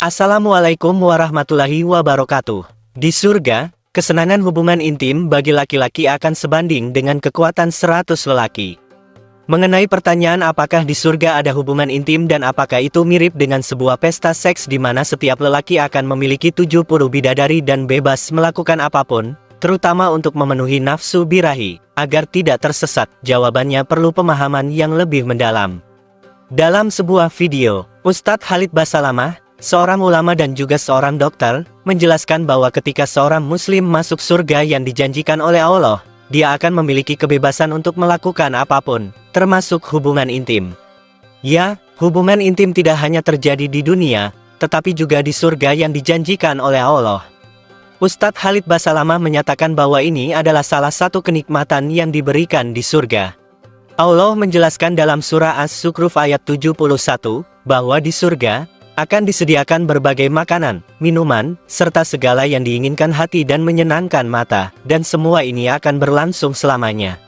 Assalamualaikum warahmatullahi wabarakatuh. Di surga, kesenangan hubungan intim bagi laki-laki akan sebanding dengan kekuatan 100 lelaki. Mengenai pertanyaan apakah di surga ada hubungan intim dan apakah itu mirip dengan sebuah pesta seks di mana setiap lelaki akan memiliki 70 bidadari dan bebas melakukan apapun, terutama untuk memenuhi nafsu birahi, agar tidak tersesat, jawabannya perlu pemahaman yang lebih mendalam. Dalam sebuah video, Ustadz Khalid Basalamah, seorang ulama dan juga seorang dokter, menjelaskan bahwa ketika seorang muslim masuk surga yang dijanjikan oleh Allah, dia akan memiliki kebebasan untuk melakukan apapun, termasuk hubungan intim. Ya, hubungan intim tidak hanya terjadi di dunia, tetapi juga di surga yang dijanjikan oleh Allah. Ustadz Khalid Basalamah menyatakan bahwa ini adalah salah satu kenikmatan yang diberikan di surga. Allah menjelaskan dalam surah As-Zukhruf ayat 71, bahwa di surga akan disediakan berbagai makanan, minuman, serta segala yang diinginkan hati dan menyenangkan mata, dan semua ini akan berlangsung selamanya.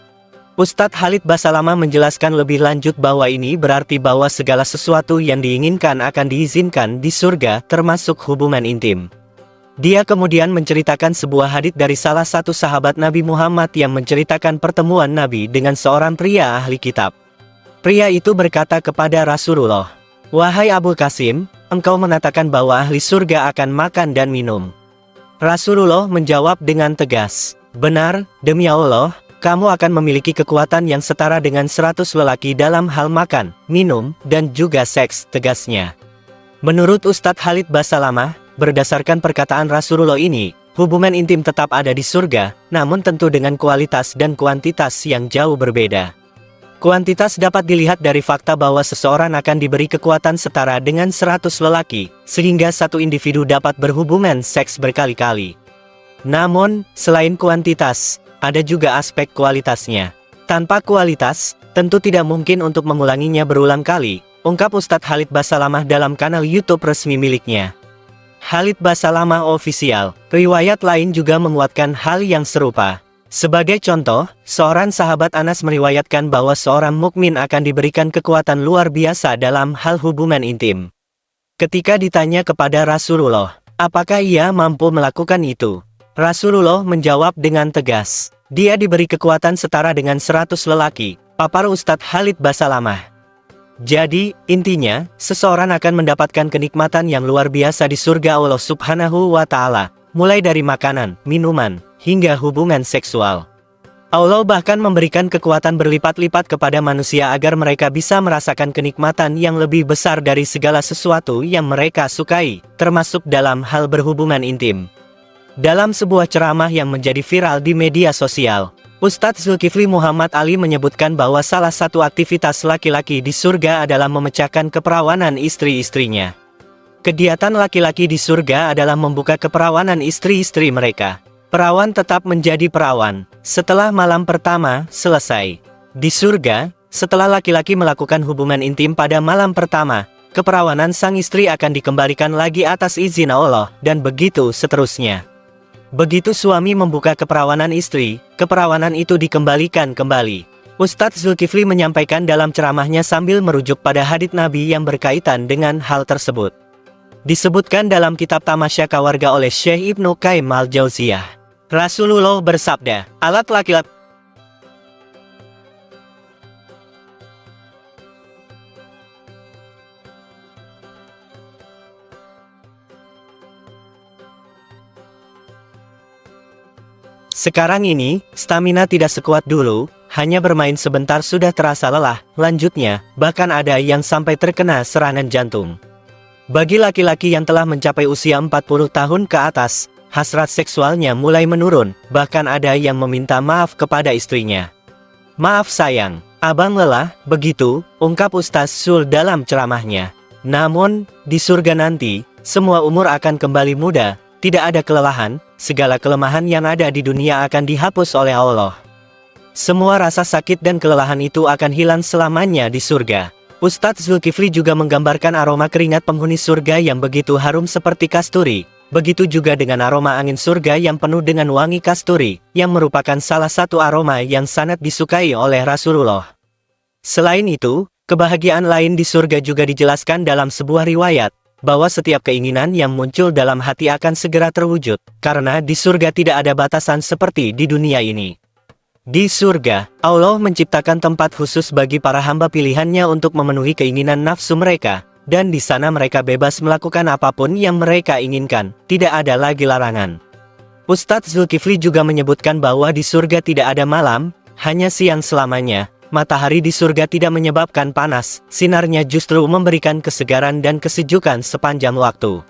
Ustadz Khalid Basalamah menjelaskan lebih lanjut bahwa ini berarti bahwa segala sesuatu yang diinginkan akan diizinkan di surga, termasuk hubungan intim. Dia kemudian menceritakan sebuah hadits dari salah satu sahabat Nabi Muhammad yang menceritakan pertemuan Nabi dengan seorang pria ahli kitab. Pria itu berkata kepada Rasulullah, "Wahai Abu Qasim, engkau mengatakan bahwa ahli surga akan makan dan minum." Rasulullah menjawab dengan tegas, "Benar, demi Allah, kamu akan memiliki kekuatan yang setara dengan 100 lelaki dalam hal makan, minum, dan juga seks," tegasnya. Menurut Ustadz Khalid Basalamah, berdasarkan perkataan Rasulullah ini, hubungan intim tetap ada di surga, namun tentu dengan kualitas dan kuantitas yang jauh berbeda. Kuantitas dapat dilihat dari fakta bahwa seseorang akan diberi kekuatan setara dengan 100 lelaki, sehingga satu individu dapat berhubungan seks berkali-kali. Namun, selain kuantitas, ada juga aspek kualitasnya. Tanpa kualitas, tentu tidak mungkin untuk mengulanginya berulang kali, ungkap Ustadz Khalid Basalamah dalam kanal YouTube resmi miliknya. Khalid Basalamah Official. Riwayat lain juga menguatkan hal yang serupa. Sebagai contoh, seorang sahabat Anas meriwayatkan bahwa seorang mukmin akan diberikan kekuatan luar biasa dalam hal hubungan intim. Ketika ditanya kepada Rasulullah, apakah ia mampu melakukan itu? Rasulullah menjawab dengan tegas, "Dia diberi kekuatan setara dengan 100 lelaki, papar Ustadz Khalid Basalamah. Jadi, intinya, seseorang akan mendapatkan kenikmatan yang luar biasa di surga Allah Subhanahu wa Ta'ala, mulai dari makanan, minuman, hingga hubungan seksual. Allah bahkan memberikan kekuatan berlipat-lipat kepada manusia agar mereka bisa merasakan kenikmatan yang lebih besar dari segala sesuatu yang mereka sukai, termasuk dalam hal berhubungan intim." Dalam sebuah ceramah yang menjadi viral di media sosial, Ustadz Zulkifli Muhammad Ali menyebutkan bahwa salah satu aktivitas laki-laki di surga adalah memecahkan keperawanan istri-istrinya. Kegiatan laki-laki di surga adalah membuka keperawanan istri-istri mereka. Perawan tetap menjadi perawan setelah malam pertama selesai. Di surga, setelah laki-laki melakukan hubungan intim pada malam pertama, keperawanan sang istri akan dikembalikan lagi atas izin Allah, dan begitu seterusnya. Begitu suami membuka keperawanan istri, keperawanan itu dikembalikan kembali. Ustadz Zulkifli menyampaikan dalam ceramahnya sambil merujuk pada hadits Nabi yang berkaitan dengan hal tersebut. Disebutkan dalam kitab Tamasya Kawarga oleh Syekh Ibnu Qayyim al-Jauziyah. Rasulullah bersabda, alat laki-laki sekarang ini, stamina tidak sekuat dulu, hanya bermain sebentar sudah terasa lelah, lanjutnya, bahkan ada yang sampai terkena serangan jantung. Bagi laki-laki yang telah mencapai usia 40 tahun ke atas, hasrat seksualnya mulai menurun, bahkan ada yang meminta maaf kepada istrinya. "Maaf sayang, abang lelah," begitu, ungkap Ustaz Sul dalam ceramahnya. Namun, di surga nanti, semua umur akan kembali muda, tidak ada kelelahan, segala kelemahan yang ada di dunia akan dihapus oleh Allah. Semua rasa sakit dan kelelahan itu akan hilang selamanya di surga. Ustadz Zulkifli juga menggambarkan aroma keringat penghuni surga yang begitu harum seperti kasturi. Begitu juga dengan aroma angin surga yang penuh dengan wangi kasturi, yang merupakan salah satu aroma yang sangat disukai oleh Rasulullah. Selain itu, kebahagiaan lain di surga juga dijelaskan dalam sebuah riwayat. bahwa setiap keinginan yang muncul dalam hati akan segera terwujud, karena di surga tidak ada batasan seperti di dunia ini. Di surga, Allah menciptakan tempat khusus bagi para hamba pilihannya untuk memenuhi keinginan nafsu mereka, dan di sana mereka bebas melakukan apapun yang mereka inginkan, tidak ada lagi larangan. Ustadz Zulkifli juga menyebutkan bahwa di surga tidak ada malam, hanya siang selamanya. Matahari di surga tidak menyebabkan panas, sinarnya justru memberikan kesegaran dan kesejukan sepanjang waktu.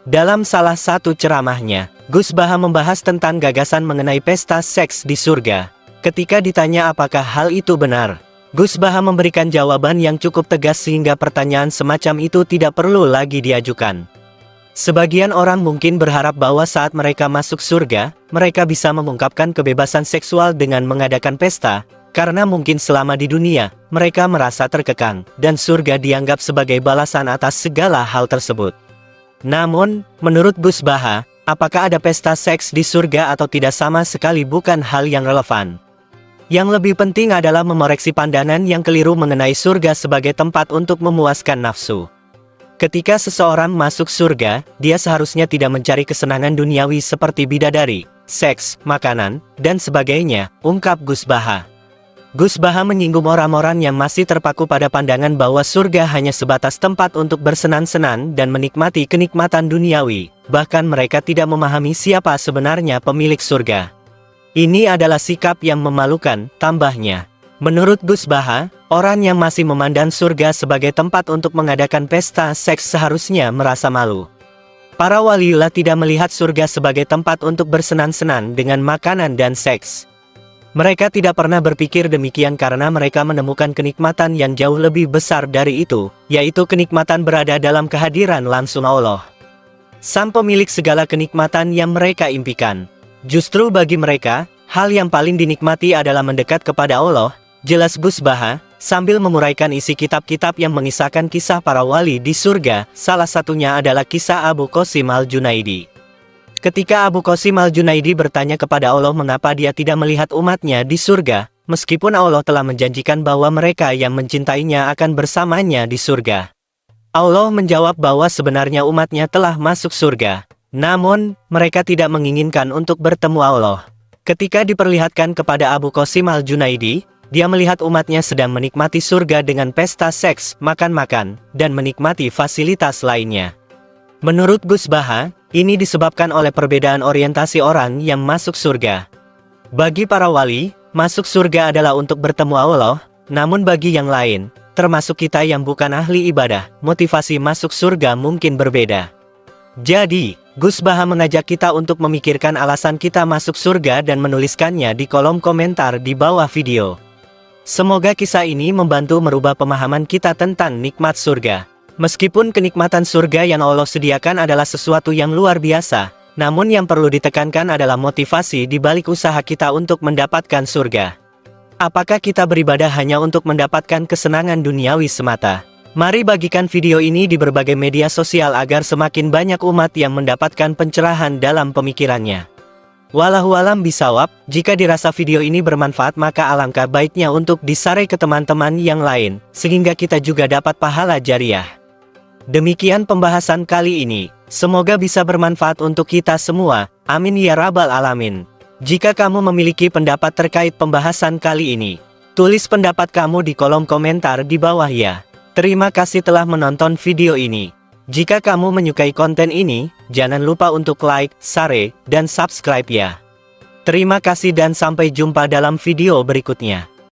Dalam salah satu ceramahnya, Gus Baha membahas tentang gagasan mengenai pesta seks di surga. Ketika ditanya apakah hal itu benar, Gus Baha memberikan jawaban yang cukup tegas sehingga pertanyaan semacam itu tidak perlu lagi diajukan. Sebagian orang mungkin berharap bahwa saat mereka masuk surga, mereka bisa mengungkapkan kebebasan seksual dengan mengadakan pesta, karena mungkin selama di dunia, mereka merasa terkekang, dan surga dianggap sebagai balasan atas segala hal tersebut. Namun, menurut Gus Baha, apakah ada pesta seks di surga atau tidak sama sekali bukan hal yang relevan. Yang lebih penting adalah memoreksi pandangan yang keliru mengenai surga sebagai tempat untuk memuaskan nafsu. Ketika seseorang masuk surga, dia seharusnya tidak mencari kesenangan duniawi seperti bidadari, seks, makanan, dan sebagainya, ungkap Gus Baha. Gus Baha menyinggung orang-orang yang masih terpaku pada pandangan bahwa surga hanya sebatas tempat untuk bersenang-senang dan menikmati kenikmatan duniawi, bahkan mereka tidak memahami siapa sebenarnya pemilik surga. Ini adalah sikap yang memalukan, tambahnya. Menurut Gus Baha, orang yang masih memandang surga sebagai tempat untuk mengadakan pesta seks seharusnya merasa malu. Para waliullah tidak melihat surga sebagai tempat untuk bersenang-senang dengan makanan dan seks. Mereka tidak pernah berpikir demikian karena mereka menemukan kenikmatan yang jauh lebih besar dari itu, yaitu kenikmatan berada dalam kehadiran langsung Allah, Sang pemilik segala kenikmatan yang mereka impikan. Justru bagi mereka, hal yang paling dinikmati adalah mendekat kepada Allah, jelas Gus Baha, sambil menguraikan isi kitab-kitab yang mengisahkan kisah para wali di surga, salah satunya adalah kisah Abu Qasim al-Junaidi. Ketika Abu Qasim al-Junaidi bertanya kepada Allah mengapa dia tidak melihat umatnya di surga, meskipun Allah telah menjanjikan bahwa mereka yang mencintainya akan bersamanya di surga. Allah menjawab bahwa sebenarnya umatnya telah masuk surga. Namun, mereka tidak menginginkan untuk bertemu Allah. Ketika diperlihatkan kepada Abu Qasim al-Junaidi, dia melihat umatnya sedang menikmati surga dengan pesta seks, makan-makan, dan menikmati fasilitas lainnya. Menurut Gus Baha, ini disebabkan oleh perbedaan orientasi orang yang masuk surga. Bagi para wali, masuk surga adalah untuk bertemu Allah, namun bagi yang lain, termasuk kita yang bukan ahli ibadah, motivasi masuk surga mungkin berbeda. Jadi, Gus Baha mengajak kita untuk memikirkan alasan kita masuk surga dan menuliskannya di kolom komentar di bawah video. Semoga kisah ini membantu merubah pemahaman kita tentang nikmat surga. Meskipun kenikmatan surga yang Allah sediakan adalah sesuatu yang luar biasa, namun yang perlu ditekankan adalah motivasi di balik usaha kita untuk mendapatkan surga. Apakah kita beribadah hanya untuk mendapatkan kesenangan duniawi semata? Mari bagikan video ini di berbagai media sosial agar semakin banyak umat yang mendapatkan pencerahan dalam pemikirannya. Wallahu alam bisawab, jika dirasa video ini bermanfaat maka alangkah baiknya untuk di-share ke teman-teman yang lain, sehingga kita juga dapat pahala jariah. Demikian pembahasan kali ini, semoga bisa bermanfaat untuk kita semua, amin ya rabbal alamin. Jika kamu memiliki pendapat terkait pembahasan kali ini, tulis pendapat kamu di kolom komentar di bawah ya. Terima kasih telah menonton video ini. Jika kamu menyukai konten ini, jangan lupa untuk like, share, dan subscribe ya. Terima kasih dan sampai jumpa dalam video berikutnya.